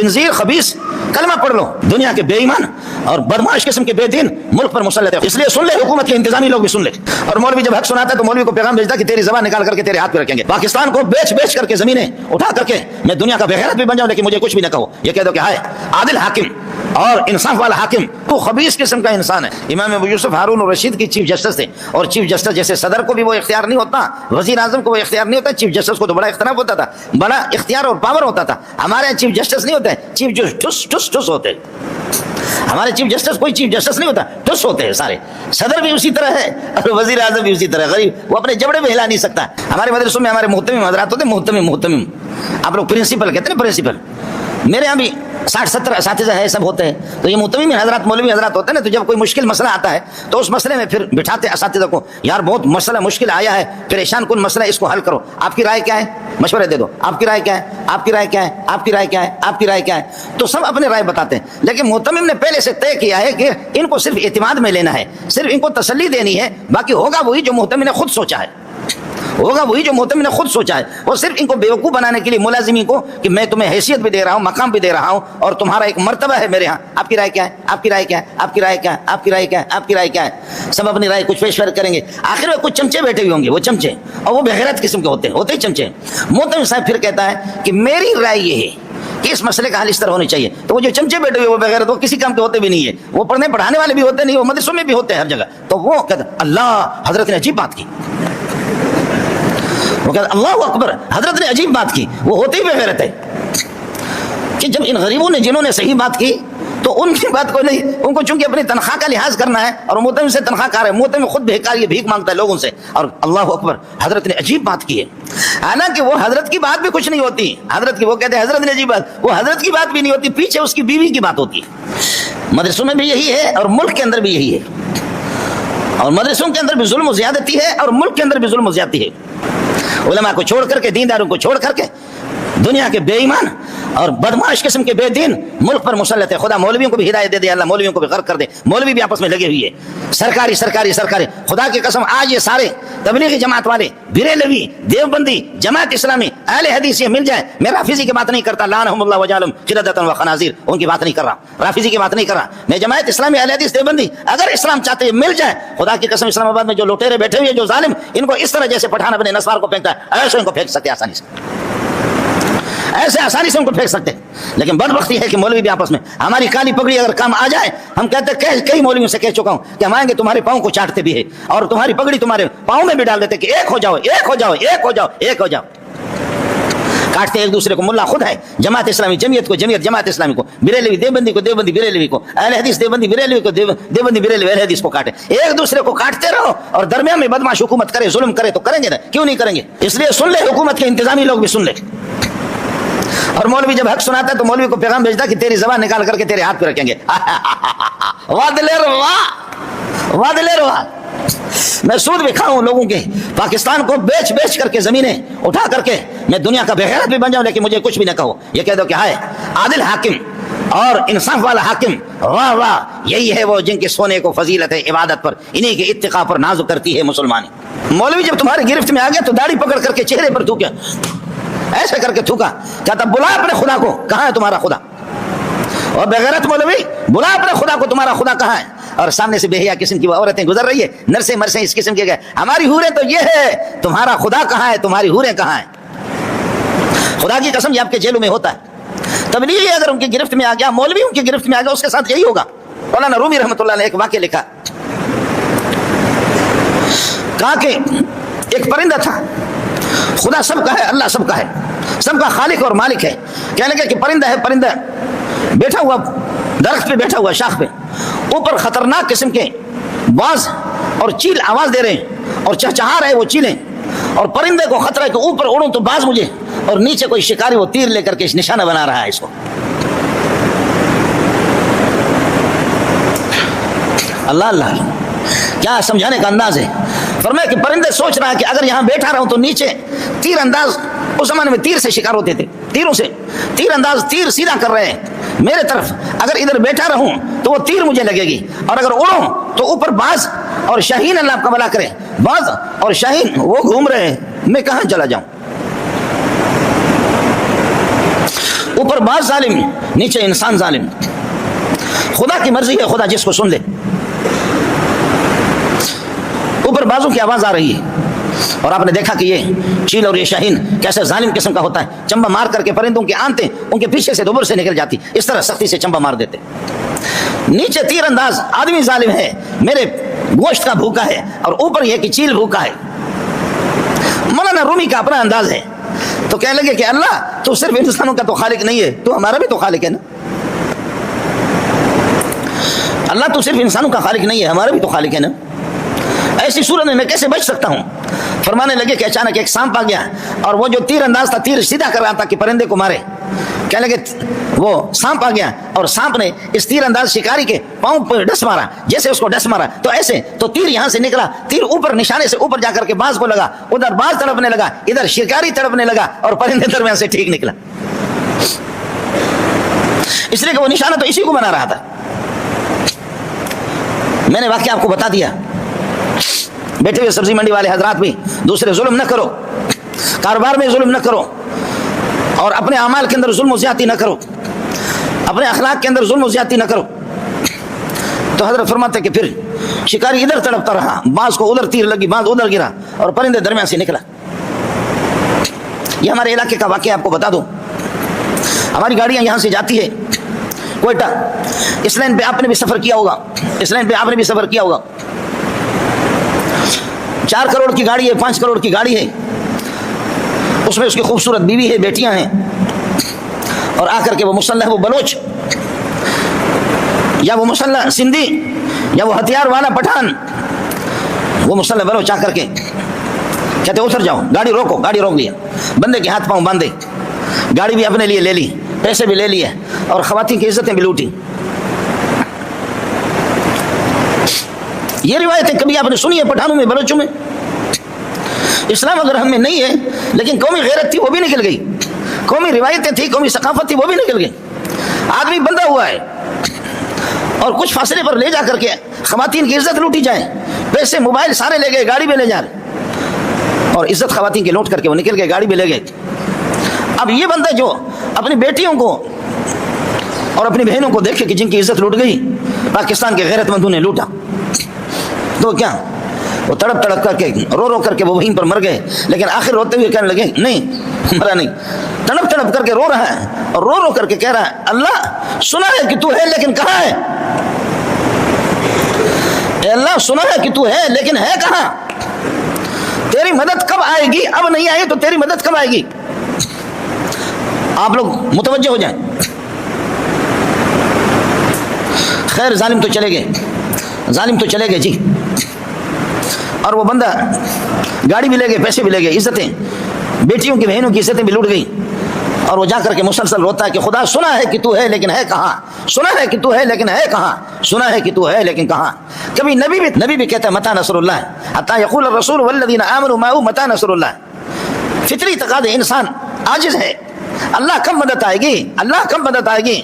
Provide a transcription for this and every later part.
خنزیر خبیث کلمہ پڑھ لو، دنیا کے بے ایمان اور بدمعاش قسم کے بے دین ملک پر مسلط ہے، اس لیے سن لے، حکومت کے انتظامی لوگ بھی سن لے۔ اور مولوی جب حق سناتا ہے تو مولوی کو پیغام بھیجتا کہ تیری زبان نکال کر کے تیرے ہاتھ پہ رکھیں گے، پاکستان کو بیچ کر کے زمینیں اٹھا کر کے میں دنیا کا بغیرت بھی بن جاؤں لیکن مجھے کچھ بھی نہ کہو، یہ کہہ دو کہ ہائے عادل حاکم اور انصاف والا حاکم تو خبیث قسم کا انسان ہے۔ امام ابو یوسف ہارون الرشید کی چیف جسٹس تھے، اور چیف جسٹس جیسے صدر کو بھی وہ اختیار نہیں ہوتا، وزیر اعظم کو وہ اختیار نہیں ہوتا، چیف جسٹس کو تو بڑا اختلاف ہوتا تھا، بڑا اختیار اور پاور ہوتا تھا۔ ہمارے یہاں چیف جسٹس نہیں ہوتے، چیف جو ٹس ہوتے، ہمارے چیف جسٹس کوئی چیف جسٹس نہیں ہوتا، ٹس ہوتے ہیں سارے۔ صدر بھی اسی طرح ہے اور وزیر اعظم بھی اسی طرح، غریب وہ اپنے جبڑے بھی ہلا نہیں سکتا۔ ہمارے مدرسوں میں ہمارے محتمم حضرات ہوتے، محتمم آپ لوگ پرنسپل کہتے ہیں، پرنسپل۔ میرے یہاں بھی 60-70 اساتذہ ہے، سب ہوتے ہیں، تو یہ محتمم حضرات مولوی حضرات ہوتے ہیں نا، تو جب کوئی مشکل مسئلہ آتا ہے تو اس مسئلے میں پھر بٹھاتے اساتذہ کو، یار بہت مسئلہ مشکل آیا ہے، پریشان کن مسئلہ، اس کو حل کرو، آپ کی رائے کیا ہے، مشورے دے دو، آپ کی رائے کیا ہے، آپ کی رائے کیا ہے، آپ کی رائے کیا ہے، آپ کی رائے کیا ہے، تو سب اپنے رائے بتاتے ہیں۔ لیکن محتمم نے پہلے سے طے کیا ہے کہ ان کو صرف اعتماد میں لینا ہے، صرف ان کو تسلی دینی ہے، باقی ہوگا وہی جو محتمم نے خود سوچا ہے، ہوگا وہی جو محتمم نے خود سوچا ہے۔ وہ صرف ان کو بیوقوف بنانے کے لیے ملازمین کو کہ میں تمہیں حیثیت بھی دے رہا ہوں، مقام بھی دے رہا ہوں، اور تمہارا ایک مرتبہ ہے میرے ہاں، آپ کی رائے کیا ہے، آپ کی رائے کیا ہے، آپ کی رائے کیا ہے، آپ کی رائے کیا ہے، آپ کی رائے کیا ہے، سب اپنی رائے کچھ پیش کریں گے۔ آخر میں کچھ چمچے بیٹھے ہوئے ہوں گے، وہ چمچے، اور وہ بغیرت قسم کے ہوتے ہی چمچے۔ محتمم صاحب پھر کہتا ہے کہ میری رائے یہ ہے کہ اس مسئلے کا حل اس طرح ہونا چاہیے، تو وہ جو چمچے بیٹھے ہوئے وہ بغیرت، وہ کسی کام کے ہوتے بھی نہیں ہے، وہ پڑھنے پڑھانے والے بھی ہوتے نہیں، وہ مدرسوں میں بھی ہوتے ہیں ہر جگہ، تو وہ کہتا اللہ حضرت نے عجیب بات کی، وہ کہتا اللہ اکبر حضرت نے عجیب بات کی، وہ ہوتے ہی بغیرت ہے کہ جب ان غریبوں نے جنہوں نے صحیح بات کی تو ان کی بات کو نہیں، ان کو چونکہ اپنی تنخواہ کا لحاظ کرنا ہے، اور محتمم سے تنخواہ کار ہے، محتمم خود بھیکار، یہ بھیک مانگتا ہے لوگوں سے، اور اللہ اکبر حضرت نے عجیب بات کی ہے، حالانکہ وہ حضرت کی بات بھی کچھ نہیں ہوتی، حضرت کی وہ کہتے ہیں حضرت نے عجیب بات، وہ حضرت کی بات بھی نہیں ہوتی، پیچھے اس کی بیوی کی بات ہوتی ہے۔ مدرسوں میں بھی یہی ہے اور ملک کے اندر بھی یہی ہے، اور مدرسوں کے اندر بھی ظلم و زیادتی ہے اور ملک کے اندر بھی ظلم و زیادتی ہے۔ علماء کو چھوڑ کر کے، دینداروں کو چھوڑ کر کے دنیا کے بے ایمان اور بدمعاش قسم کے بے دین ملک پر مسلط ہے۔ خدا مولویوں کو بھی ہدایت دے دے، اللہ مولویوں کو بھی غرق کر دے، مولوی بھی آپس میں لگے ہوئے ہیں، سرکاری خدا کی قسم آج یہ سارے تبلیغی جماعت والے، بریلوی، دیوبندی، جماعت اسلامی، اہل حدیث یہ مل جائے، میں رافضی کی بات نہیں کرتا، لعنہم اللہ وجعلہم قردۃ وخنازیر، ان کی بات نہیں کر رہا، رافضی کی بات نہیں کر رہا، میں جماعت اسلامی، اہل حدیث، دیوبندی، اگر اسلام چاہتے ہیں مل جائے، خدا کی قسم اسلام آباد میں جو لوٹیرے بیٹھے ہوئے جو ظالم، ان کو اس طرح جیسے پٹھان اپنے نسوار کو پھینکتا ہے ایسے ان کو پھینک سکتے ہیں، آسانی سے، ایسے آسانی سے ان کو پھینک سکتے ہیں۔ لیکن بدبختی ہے کہ مولوی بھی آپس میں، ہماری کالی پگڑی اگر کام آ جائے، ہم کہتے ہیں کئی مولویوں سے کہہ چکا ہوں کہ ہم آئیں گے تمہارے پاؤں کو چاٹتے بھی ہے اور تمہاری پگڑی تمہارے پاؤں میں بھی ڈال دیتے کہ ایک ہو جاؤ، ایک ہو جاؤ، ایک ہو جاؤ، ایک ہو جاؤ، کاٹتے ایک دوسرے کو۔ ملا خود ہے، جماعت اسلامی جمعیت کو جمعیت جماعت اسلامی کو، بریلوی دیوبندی کو دیوبندی بریلوی کو، اہل حدیث دیوبندی بریلوی کو دیوبندی بریلوی اہل حدیث کو کاٹے، ایک دوسرے کو کاٹتے رہو، اور درمیان میں بدمعاش حکومت کرے، ظلم کرے تو کریں گے نا، کیوں نہیں کریں گے؟ اس لیے سن لے، حکومت کے انتظامی لوگ بھی سن لے۔ اور مولوی جب حق سناتا ہے تو مولوی کو پیغام بھیجتا کہ تیری زبان نکال کر کے تیرے ہاتھ پہ رکھیں گے۔ واہ دلیر واہ، میں سود بھی کھاؤں لوگوں کے، پاکستان کو بیچ کر کے زمینیں اٹھا کر کے میں دنیا کا بغیرت بھی بن جاؤں لیکن مجھے کچھ بھی نہ کہو، یہ کہہ دو کہ ہائے عادل حاکم اور انصاف والا حاکم، واہ واہ، یہی ہے وہ جن کے سونے کو فضیلت ہے عبادت پر، انہی کے اتقاء پر ناز کرتی ہے مسلمانی۔ مولوی جب تمہاری گرفت میں آ گیا تو داڑھی پکڑ کر کے چہرے پر تھوکا، ایسے کر کے تھوکا، کہتا بلا اپنے خدا کو، کہاں ہے تمہارا خدا؟ اور بغیرت مولوی بلا اپنے خدا کو، تمہارا خدا کہاں ہے؟ اور سامنے سے بے حیا قسم کی عورتیں گزر رہی ہے، نرسیں مرسیں اس قسم کے گئے، ہماری حوریں تو یہ ہے، تمہارا خدا کہاں ہے؟ تمہاری حوریں کہاں ہیں؟ خدا کی قسم یہ آپ کے جیلوں میں ہوتا ہے۔ تبلیغی اگر ان کی گرفت میں آ گیا، مولوی ان کی گرفت میں آ گیا، اس کے ساتھ یہی ہوگا۔ مولانا رومی رحمۃ اللہ نے ایک واقعہ لکھا، کہا کہ ایک پرندہ تھا، خدا سب کا ہے، اللہ سب کا ہے، سب کا خالق اور مالک ہے۔ کہنے لگے کہ پرندہ ہے، پرندہ بیٹھا ہوا درخت پہ، بیٹھا ہوا شاخ پہ، اوپر خطرناک قسم کے باز اور چیل آواز دے رہے ہیں اور چہچہا رہے وہ چیلیں، اور پرندے کو خطرہ ہے کہ اوپر اڑوں تو باز مجھے، اور نیچے کوئی شکاری وہ تیر لے کر کے نشانہ بنا رہا ہے اس کو۔ اللہ اللہ، کیا سمجھانے کا انداز ہے۔ فرمایا کہ پرندے سوچ رہا ہے کہ اگر یہاں بیٹھا رہوں تو نیچے تیر انداز، اس زمانے میں تیر سے شکار ہوتے تھے، تیروں سے تیر انداز، تیر سیدھا کر رہے ہیں میرے طرف، اگر ادھر بیٹھا رہوں تو وہ تیر مجھے لگے گی، اور اگر اڑوں تو اوپر باز اور شاہین، اللہ آپ کا بھلا کرے، باز اور شاہین وہ گھوم رہے ہیں، میں کہاں چلا جاؤں؟ اوپر باز ظالم, نیچے انسان ظالم. خدا کی مرضی ہے, خدا جس کو سن لے. اوپر بازوں کی آواز آ رہی ہے, اور آپ نے دیکھا کہ یہ چیل اور یہ شاہین کیسے ظالم قسم کا ہوتا ہے. چمبا مار کر کے پرندوں کی آنتیں ان کے پیچھے سے دوبر سے نکل جاتی, اس طرح سختی سے چمبا مار دیتے. نیچے تیر انداز آدمی ظالم ہے, میرے گوشت کا بھوکا ہے, اور اوپر یہ کہ چیل بھوکا ہے. مولانا رومی کا اپنا انداز ہے. تو کہنے لگے کہ اللہ تو صرف انسانوں کا تو خالق نہیں ہے, تو ہمارا بھی تو خالق ہے نا. اللہ تو صرف انسانوں کا خالق نہیں ہے, ہمارا بھی تو خالق ہے نا. ایسی صورت میں کیسے بچ سکتا ہوں؟ فرمانے لگے کہ اچانک ایک سانپ آ گیا, اور وہ جو تیر انداز تھا تیر سیدھا کر رہا تھا کہ پرندے کو مارے. کہنے لگے وہ سانپ آ گیا, اور سانپ نے اس تیر انداز شکاری کے پاؤں پر ڈس مارا. جیسے اس کو ڈس مارا تو ایسے تو تیر یہاں سے نکلا, تیر اوپر نشانے سے اوپر جا کر کے باز کو لگا, ادھر باز تڑپنے لگا, ادھر شکاری تڑپنے لگا, اور پرندے درمیان سے ٹھیک نکلا. اس لیے کہ وہ نشانہ تو اسی کو بنا رہا تھا. میں نے واقعہ آپ کو بتا دیا. بیٹھے ہوئے سبزی منڈی والے حضرات بھی دوسرے ظلم نہ کرو, کاروبار میں ظلم نہ کرو, اور اپنے اعمال کے اندر ظلم و زیادتی نہ کرو, اپنے اخلاق کے اندر ظلم و زیادتی نہ کرو. تو حضرت فرماتے کہ پھر شکاری ادھر تڑپتا رہا, باز کو ادھر تیر لگی, باز ادھر گرا, اور پرندے درمیان سے نکلا. یہ ہمارے علاقے کا واقعہ آپ کو بتا دوں. ہماری گاڑیاں یہاں سے جاتی ہے کوئٹہ. اس لائن پہ آپ نے بھی سفر کیا ہوگا, اس لائن پہ آپ نے بھی سفر کیا ہوگا. 4 کروڑ کی گاڑی ہے, 5 کروڑ کی گاڑی ہے, اس میں اس کی خوبصورت بیوی ہے, بیٹیاں ہیں, اور آ کر کے وہ مسلح وہ بلوچ, یا وہ مسلح سندھی, یا وہ ہتھیار والا پٹھان, وہ مسلح بلوچ آ کر کے کہتے اتر جاؤ, گاڑی روکو. گاڑی روک لیا, بندے کے ہاتھ پاؤں باندھے, گاڑی بھی اپنے لیے لے لی, پیسے بھی لے لیے, اور خواتین کی عزتیں بھی لوٹی. یہ روایتیں کبھی آپ نے سنی ہے پٹھانوں میں, بلوچوں میں؟ اسلام اگر ہم میں نہیں ہے, لیکن قومی غیرت تھی وہ بھی نکل گئی, قومی روایتیں تھی, قومی ثقافت تھی وہ بھی نکل گئی. آدمی بندہ ہوا ہے, اور کچھ فاصلے پر لے جا کر کے خواتین کی عزت لوٹی جائے, پیسے موبائل سارے لے گئے, گاڑی بھی لے جا رہے, اور عزت خواتین کی لوٹ کر کے وہ نکل گئے, گاڑی بھی لے گئے. اب یہ بندہ جو اپنی بیٹیوں کو اور اپنی بہنوں کو دیکھے کہ جن کی عزت لوٹ گئی, پاکستان کے غیرت مندوں نے لوٹا, تو کیا وہ تڑپ تڑپ کر کے رو رو کر کے وہ وہیں پر مر گئے. لیکن آخر روتے ہوئے کہنے لگے نہیں مرا نہیں, تڑپ تڑپ کر کے رو رہا ہے, اور رو رو کر کے کہہ رہا ہے اللہ سنا ہے کہ تو ہے لیکن کہاں ہے, اے اللہ سنا ہے کہ تو ہے لیکن ہے کہاں, تیری مدد کب آئے گی, اب نہیں آئی تو تیری مدد کب آئے گی. آپ لوگ متوجہ ہو جائیں. خیر ظالم تو چلے گئے, ظالم تو چلے گئے جی, اور وہ بندہ گاڑی بھی لے گئے, پیسے بھی لے گئے, عزتیں, بیٹیوں کی بہنوں کی عزتیں بھی لوٹ گئی. اور وہ جا کر کے مسلسل روتا ہے کہ خدا سنا ہے کہ تو ہے لیکن ہے کہاں, سنا ہے کہ تو ہے لیکن ہے کہاں, سنا ہے کہ تو ہے لیکن کہاں. کبھی نبی بھی کہتا ہے متى نصر اللہ, حتی یقول الرسول والذین آمنوا معه متى نصر اللہ. فطری تقاضے انسان عاجز ہے, اللہ کب مدد آئے گی, اللہ کب مدد آئے گی.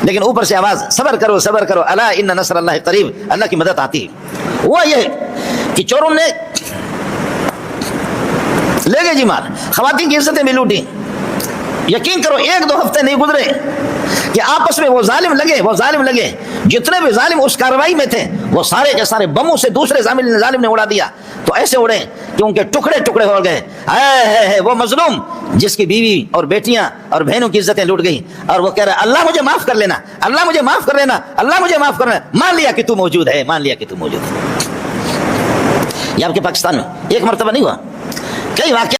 لیکن اوپر سے آواز صبر کرو صبر کرو, الا ان نصر اللہ قریب, اللہ کی مدد آتی ہے. ہوا یہ کہ چوروں نے لے گئے جی مال, خواتین کی عزتیں بھی لوٹی. یقین کرو 1-2 ہفتے نہیں گزرے کہ آپس میں وہ ظالم لگے, جتنے بھی ظالم اس کاروائی میں تھے وہ سارے کے سارے بموں سے دوسرے ظالم نے اڑا دیا. تو ایسے اڑے کہ ان کے ٹکڑے ٹکڑے ہو گئے. ہے وہ مظلوم جس کی بیوی اور بیٹیاں اور بہنوں کی عزتیں لوٹ گئی, اور وہ کہہ رہا ہے اللہ مجھے معاف کر لینا, اللہ مجھے معاف کر لینا, اللہ مجھے معاف کر لینا. مان لیا کہ تو موجود ہے, مان لیا کہ تو موجود ہے. یہ آپ کے پاکستان میں ایک مرتبہ نہیں ہوا, کئی واقعات